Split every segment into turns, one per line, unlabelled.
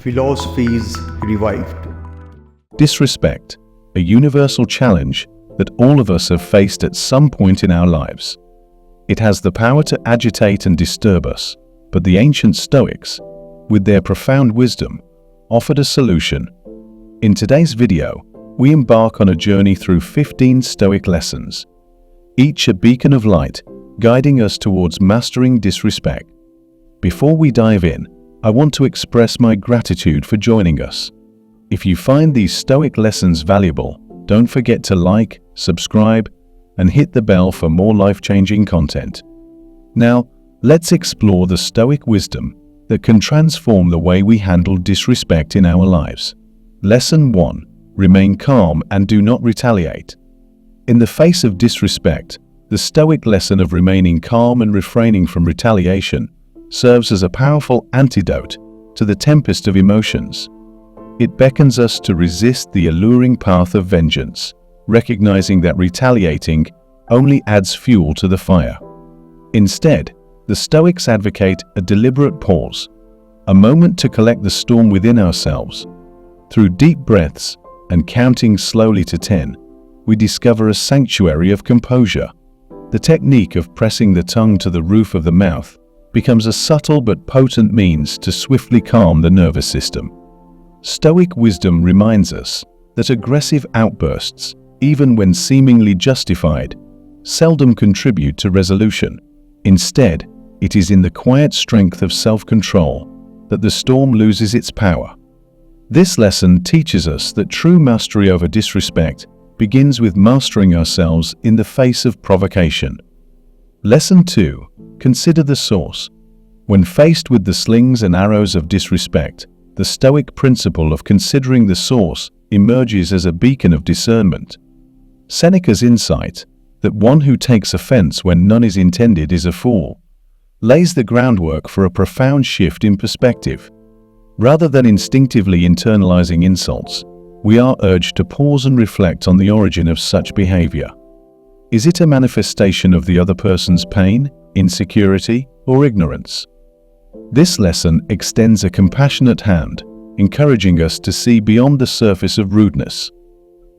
Philosophies revived.
Disrespect, a universal challenge that all of us have faced at some point in our lives. It has the power to agitate and disturb us, but the ancient Stoics, with their profound wisdom, offered a solution. In today's video, we embark on a journey through 15 Stoic lessons, each a beacon of light, guiding us towards mastering disrespect. Before we dive in, I want to express my gratitude for joining us. If you find these Stoic lessons valuable, don't forget to like, subscribe, and hit the bell for more life-changing content. Now, let's explore the Stoic wisdom that can transform the way we handle disrespect in our lives. Lesson 1. Remain calm and do not retaliate. In the face of disrespect, the Stoic lesson of remaining calm and refraining from retaliation serves as a powerful antidote to the tempest of emotions. It beckons us to resist the alluring path of vengeance, recognizing that retaliating only adds fuel to the fire. Instead, the Stoics advocate a deliberate pause, a moment to collect the storm within ourselves. Through deep breaths and counting slowly to 10, we discover a sanctuary of composure. The technique of pressing the tongue to the roof of the mouth becomes a subtle but potent means to swiftly calm the nervous system. Stoic wisdom reminds us that aggressive outbursts, even when seemingly justified, seldom contribute to resolution. Instead, it is in the quiet strength of self-control that the storm loses its power. This lesson teaches us that true mastery over disrespect begins with mastering ourselves in the face of provocation. Lesson 2. Consider the source. When faced with the slings and arrows of disrespect, the Stoic principle of considering the source emerges as a beacon of discernment. Seneca's insight, that one who takes offense when none is intended is a fool, lays the groundwork for a profound shift in perspective. Rather than instinctively internalizing insults, we are urged to pause and reflect on the origin of such behavior. Is it a manifestation of the other person's pain, insecurity, or ignorance? This lesson extends a compassionate hand, encouraging us to see beyond the surface of rudeness.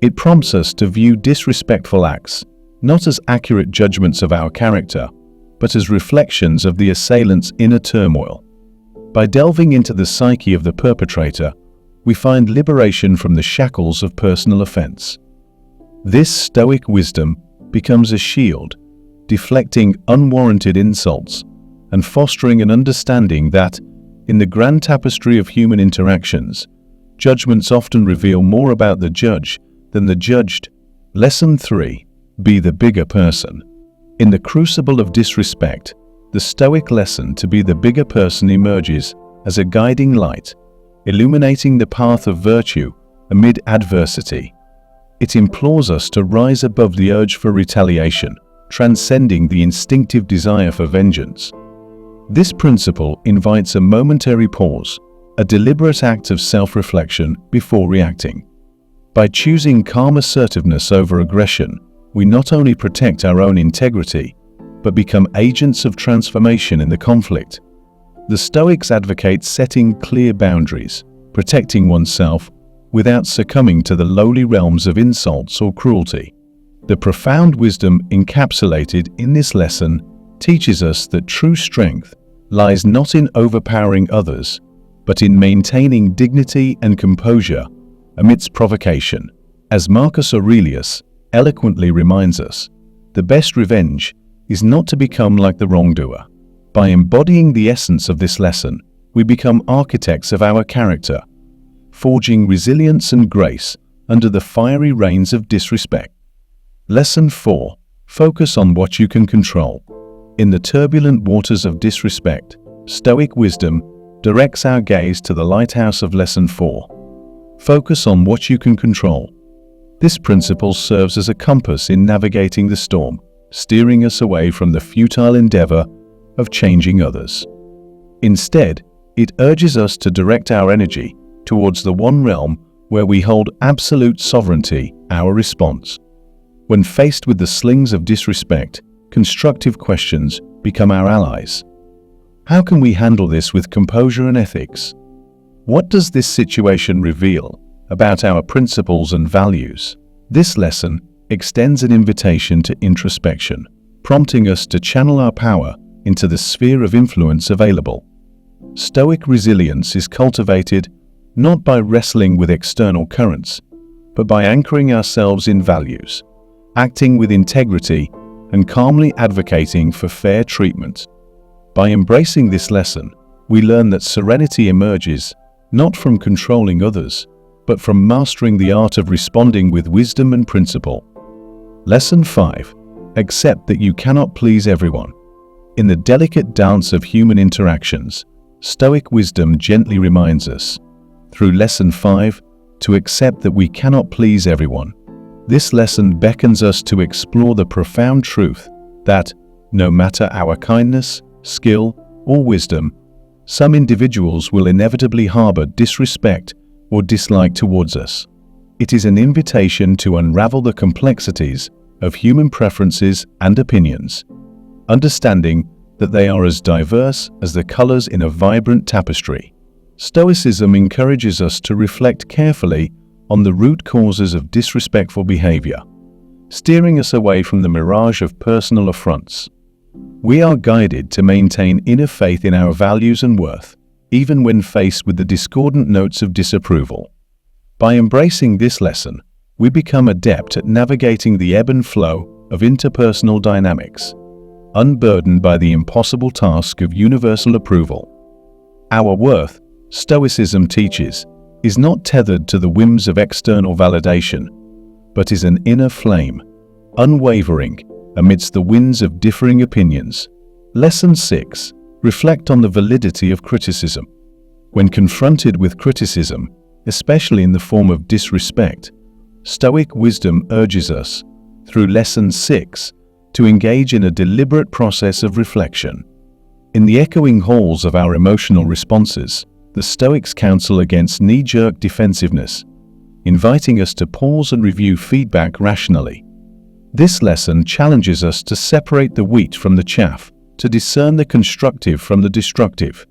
It prompts us to view disrespectful acts not as accurate judgments of our character, but as reflections of the assailant's inner turmoil. By delving into the psyche of the perpetrator, we find liberation from the shackles of personal offense. This Stoic wisdom becomes a shield, deflecting unwarranted insults and fostering an understanding that, in the grand tapestry of human interactions, judgments often reveal more about the judge than the judged. Lesson 3. Be the bigger person. In the crucible of disrespect, the Stoic lesson to be the bigger person emerges as a guiding light, illuminating the path of virtue amid adversity. It implores us to rise above the urge for retaliation, transcending the instinctive desire for vengeance. This principle invites a momentary pause, a deliberate act of self-reflection before reacting. By choosing calm assertiveness over aggression, we not only protect our own integrity, but become agents of transformation in the conflict. The Stoics advocate setting clear boundaries, protecting oneself without succumbing to the lowly realms of insults or cruelty. The profound wisdom encapsulated in this lesson teaches us that true strength lies not in overpowering others, but in maintaining dignity and composure amidst provocation. As Marcus Aurelius eloquently reminds us, the best revenge is not to become like the wrongdoer. By embodying the essence of this lesson, we become architects of our character, forging resilience and grace under the fiery rains of disrespect. Lesson 4. Focus on what you can control. In the turbulent waters of disrespect, Stoic wisdom directs our gaze to the lighthouse of Lesson 4. Focus on what you can control. This principle serves as a compass in navigating the storm, steering us away from the futile endeavor of changing others. Instead, it urges us to direct our energy towards the one realm where we hold absolute sovereignty, our response. When faced with the slings of disrespect, constructive questions become our allies. How can we handle this with composure and ethics? What does this situation reveal about our principles and values? This lesson extends an invitation to introspection, prompting us to channel our power into the sphere of influence available. Stoic resilience is cultivated not by wrestling with external currents, but by anchoring ourselves in values, acting with integrity, and calmly advocating for fair treatment. By embracing this lesson, we learn that serenity emerges not from controlling others, but from mastering the art of responding with wisdom and principle. Lesson 5. Accept that you cannot please everyone. In the delicate dance of human interactions, Stoic wisdom gently reminds us, through Lesson 5, to accept that we cannot please everyone. This lesson beckons us to explore the profound truth that, no matter our kindness, skill, or wisdom, some individuals will inevitably harbor disrespect or dislike towards us. It is an invitation to unravel the complexities of human preferences and opinions, understanding that they are as diverse as the colors in a vibrant tapestry. Stoicism encourages us to reflect carefully on the root causes of disrespectful behavior, steering us away from the mirage of personal affronts. We are guided to maintain inner faith in our values and worth, even when faced with the discordant notes of disapproval. By embracing this lesson, we become adept at navigating the ebb and flow of interpersonal dynamics, unburdened by the impossible task of universal approval. Our worth, Stoicism teaches, is not tethered to the whims of external validation, but is an inner flame, unwavering amidst the winds of differing opinions. Lesson 6. Reflect on the validity of criticism. When confronted with criticism, especially in the form of disrespect, Stoic wisdom urges us, through Lesson 6, to engage in a deliberate process of reflection. In the echoing halls of our emotional responses, the Stoics counsel against knee-jerk defensiveness, inviting us to pause and review feedback rationally. This lesson challenges us to separate the wheat from the chaff, to discern the constructive from the destructive.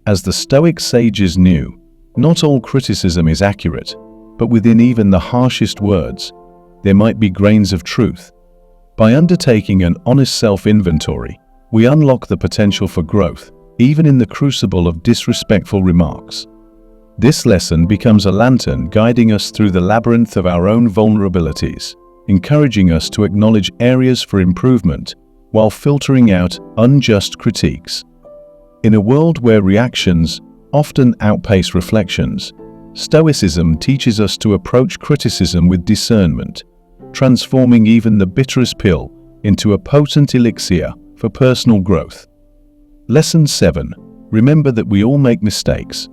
As the Stoic sages knew, not all criticism is accurate, but within even the harshest words, there might be grains of truth. By undertaking an honest self-inventory, we unlock the potential for growth, even in the crucible of disrespectful remarks. This lesson becomes a lantern guiding us through the labyrinth of our own vulnerabilities, encouraging us to acknowledge areas for improvement while filtering out unjust critiques. In a world where reactions often outpace reflections, Stoicism teaches us to approach criticism with discernment, transforming even the bitterest pill into a potent elixir for personal growth. Lesson 7. Remember that we all make mistakes.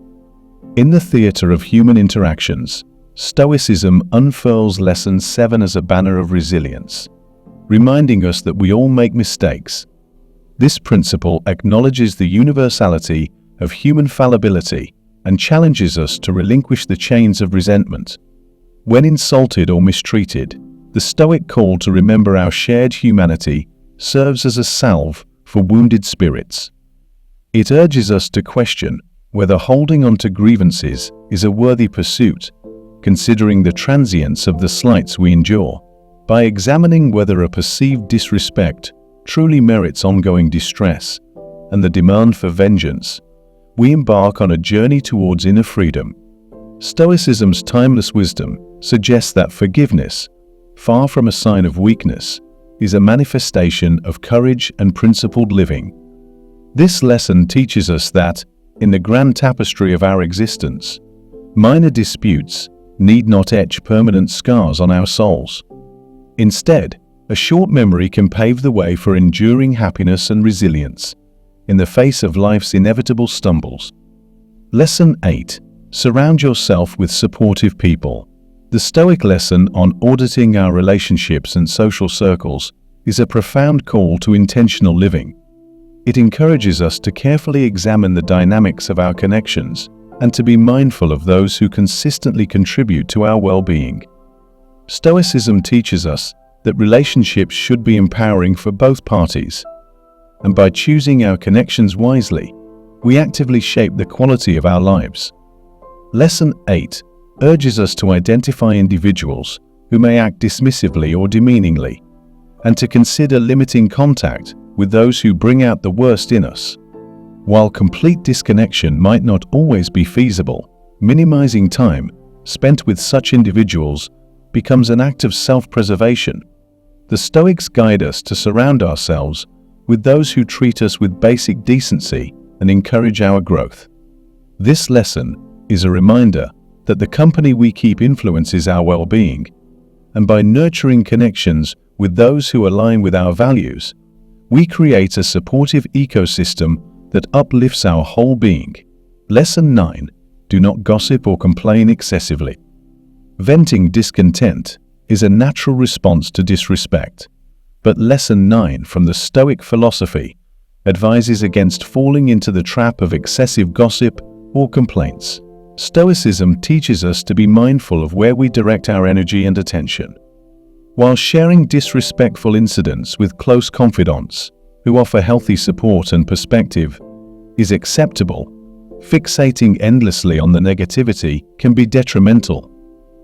In the theater of human interactions, Stoicism unfurls Lesson 7 as a banner of resilience, reminding us that we all make mistakes. This principle acknowledges the universality of human fallibility and challenges us to relinquish the chains of resentment. When insulted or mistreated, the Stoic call to remember our shared humanity serves as a salve for wounded spirits. It urges us to question whether holding on to grievances is a worthy pursuit, considering the transience of the slights we endure. By examining whether a perceived disrespect truly merits ongoing distress and the demand for vengeance, we embark on a journey towards inner freedom. Stoicism's timeless wisdom suggests that forgiveness, far from a sign of weakness, is a manifestation of courage and principled living. This lesson teaches us that, in the grand tapestry of our existence, minor disputes need not etch permanent scars on our souls. Instead, a short memory can pave the way for enduring happiness and resilience in the face of life's inevitable stumbles. Lesson 8. Surround yourself with supportive people. The Stoic lesson on auditing our relationships and social circles is a profound call to intentional living. It encourages us to carefully examine the dynamics of our connections and to be mindful of those who consistently contribute to our well-being. Stoicism teaches us that relationships should be empowering for both parties, and by choosing our connections wisely, we actively shape the quality of our lives. Lesson 8 urges us to identify individuals who may act dismissively or demeaningly, and to consider limiting contact with those who bring out the worst in us. While complete disconnection might not always be feasible, minimizing time spent with such individuals becomes an act of self-preservation. The Stoics guide us to surround ourselves with those who treat us with basic decency and encourage our growth. This lesson is a reminder that the company we keep influences our well-being, and by nurturing connections with those who align with our values, we create a supportive ecosystem that uplifts our whole being. Lesson 9. Do not gossip or complain excessively. Venting discontent is a natural response to disrespect, but Lesson 9 from the Stoic philosophy advises against falling into the trap of excessive gossip or complaints. Stoicism teaches us to be mindful of where we direct our energy and attention. While sharing disrespectful incidents with close confidants who offer healthy support and perspective is acceptable, fixating endlessly on the negativity can be detrimental.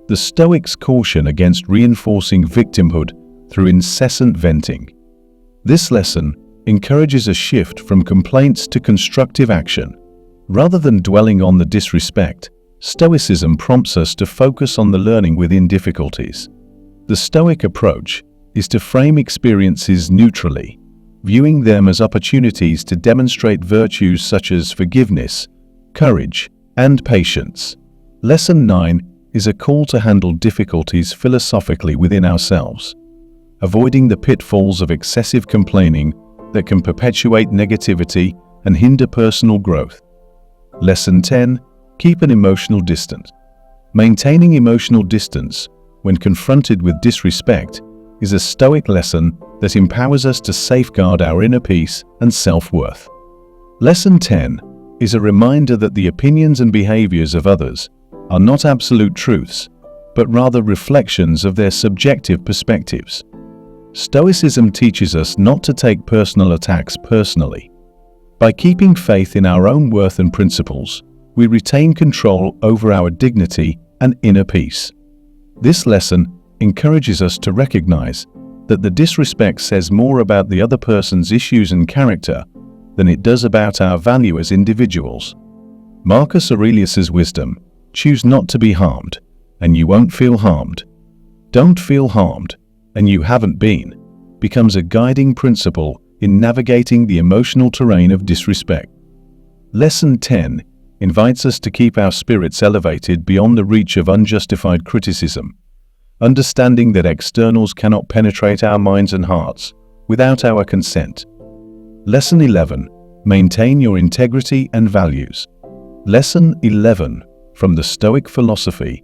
The Stoics caution against reinforcing victimhood through incessant venting. This lesson encourages a shift from complaints to constructive action. Rather than dwelling on the disrespect, Stoicism prompts us to focus on the learning within difficulties. The Stoic approach is to frame experiences neutrally, viewing them as opportunities to demonstrate virtues such as forgiveness, courage, and patience. Lesson 9 is a call to handle difficulties philosophically within ourselves, avoiding the pitfalls of excessive complaining that can perpetuate negativity and hinder personal growth. Lesson 10. Keep an emotional distance. Maintaining emotional distance when confronted with disrespect is a Stoic lesson that empowers us to safeguard our inner peace and self-worth. Lesson 10 is a reminder that the opinions and behaviors of others are not absolute truths, but rather reflections of their subjective perspectives. Stoicism teaches us not to take personal attacks personally. By keeping faith in our own worth and principles, we retain control over our dignity and inner peace. This lesson encourages us to recognize that the disrespect says more about the other person's issues and character than it does about our value as individuals. Marcus Aurelius's wisdom, choose not to be harmed, and you won't feel harmed. Don't feel harmed, and you haven't been, becomes a guiding principle in navigating the emotional terrain of disrespect. Lesson 10 invites us to keep our spirits elevated beyond the reach of unjustified criticism, understanding that externals cannot penetrate our minds and hearts without our consent. Lesson 11. Maintain your integrity and values. Lesson 11 from the Stoic philosophy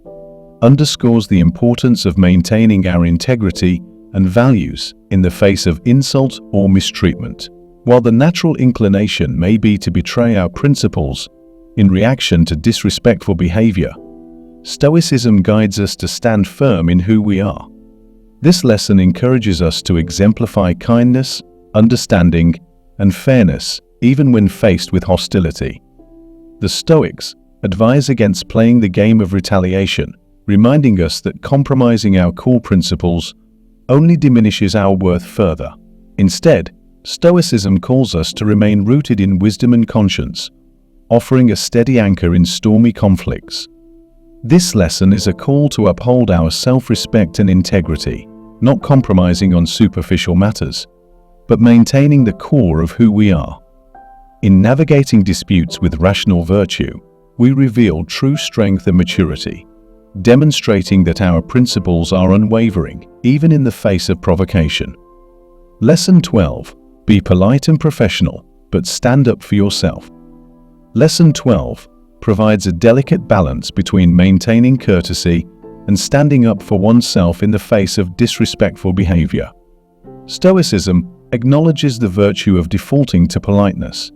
underscores the importance of maintaining our integrity and values in the face of insult or mistreatment. While the natural inclination may be to betray our principles in reaction to disrespectful behavior, Stoicism guides us to stand firm in who we are. This lesson encourages us to exemplify kindness, understanding, and fairness even when faced with hostility. The Stoics advise against playing the game of retaliation, reminding us that compromising our core principles only diminishes our worth further. Instead, Stoicism calls us to remain rooted in wisdom and conscience, offering a steady anchor in stormy conflicts. This lesson is a call to uphold our self-respect and integrity, not compromising on superficial matters, but maintaining the core of who we are. In navigating disputes with rational virtue, we reveal true strength and maturity, demonstrating that our principles are unwavering, even in the face of provocation. Lesson 12. Be polite and professional, but stand up for yourself. Lesson 12 provides a delicate balance between maintaining courtesy and standing up for oneself in the face of disrespectful behavior. Stoicism acknowledges the virtue of defaulting to politeness,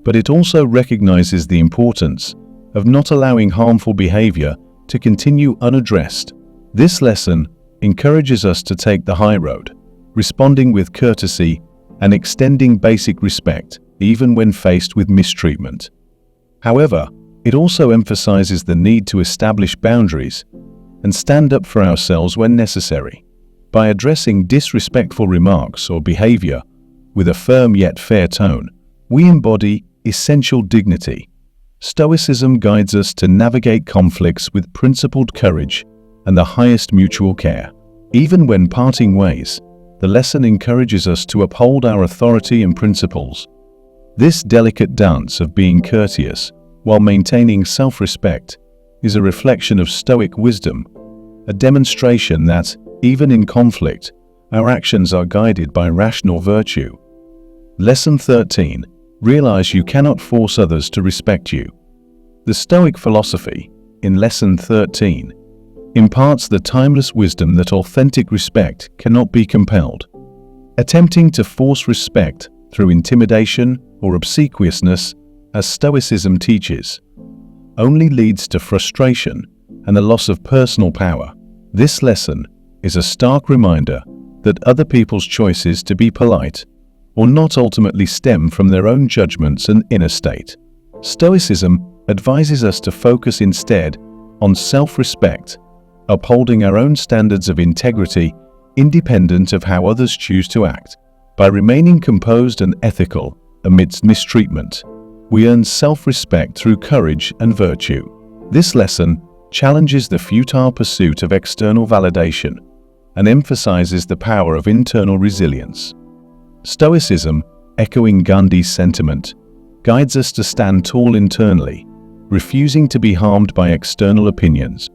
but it also recognizes the importance of not allowing harmful behavior to continue unaddressed. This lesson encourages us to take the high road, responding with courtesy and extending basic respect even when faced with mistreatment. However, It also emphasizes the need to establish boundaries and stand up for ourselves when necessary. By addressing disrespectful remarks or behavior with a firm yet fair tone, we embody essential dignity. Stoicism guides us to navigate conflicts with principled courage and the highest mutual care. Even when parting ways, the lesson encourages us to uphold our authority and principles. This delicate dance of being courteous while maintaining self-respect is a reflection of Stoic wisdom, a demonstration that, even in conflict, our actions are guided by rational virtue. Lesson 13. Realize you cannot force others to respect you. The Stoic philosophy, in Lesson 13, imparts the timeless wisdom that authentic respect cannot be compelled. Attempting to force respect through intimidation or obsequiousness, as Stoicism teaches, only leads to frustration and the loss of personal power. This lesson is a stark reminder that other people's choices to be polite or not ultimately stem from their own judgments and inner state. Stoicism advises us to focus instead on self-respect, upholding our own standards of integrity independent of how others choose to act. By remaining composed and ethical amidst mistreatment, we earn self-respect through courage and virtue. This lesson challenges the futile pursuit of external validation and emphasizes the power of internal resilience. Stoicism, echoing Gandhi's sentiment, guides us to stand tall internally, refusing to be harmed by external opinions.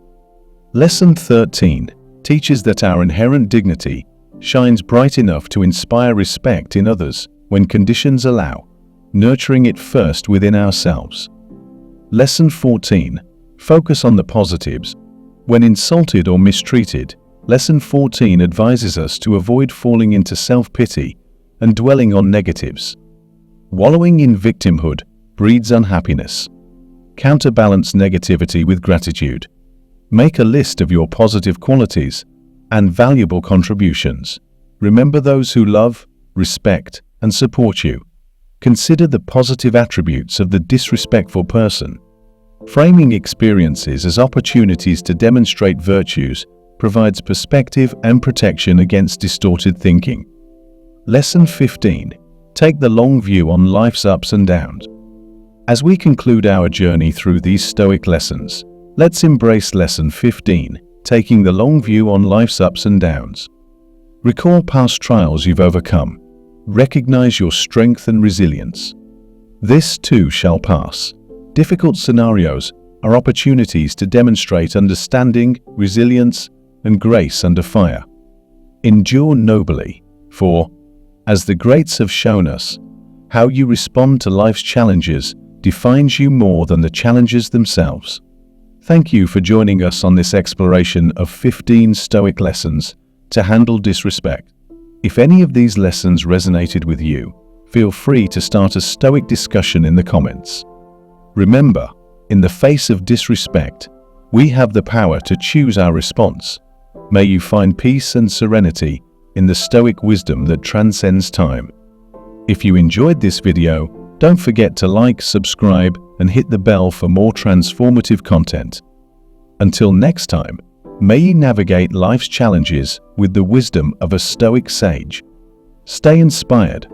Lesson 13 teaches that our inherent dignity shines bright enough to inspire respect in others when conditions allow, nurturing it first within ourselves. Lesson 14. Focus on the positives. When insulted or mistreated, Lesson 14 advises us to avoid falling into self-pity and dwelling on negatives. Wallowing in victimhood breeds unhappiness. Counterbalance negativity with gratitude. Make a list of your positive qualities and valuable contributions. Remember those who love, respect, and support you. Consider the positive attributes of the disrespectful person. Framing experiences as opportunities to demonstrate virtues provides perspective and protection against distorted thinking. Lesson 15. Take the long view on life's ups and downs. As we conclude our journey through these Stoic lessons, let's embrace Lesson 15, taking the long view on life's ups and downs. Recall past trials you've overcome. Recognize your strength and resilience. This too shall pass. Difficult scenarios are opportunities to demonstrate understanding, resilience, and grace under fire. Endure nobly, for, as the greats have shown us, how you respond to life's challenges defines you more than the challenges themselves. Thank you for joining us on this exploration of 15 Stoic lessons to handle disrespect. If any of these lessons resonated with you, feel free to start a Stoic discussion in the comments. Remember, in the face of disrespect, we have the power to choose our response. May you find peace and serenity in the Stoic wisdom that transcends time. If you enjoyed this video, don't forget to like, subscribe, and hit the bell for more transformative content. Until next time, may you navigate life's challenges with the wisdom of a Stoic sage. Stay inspired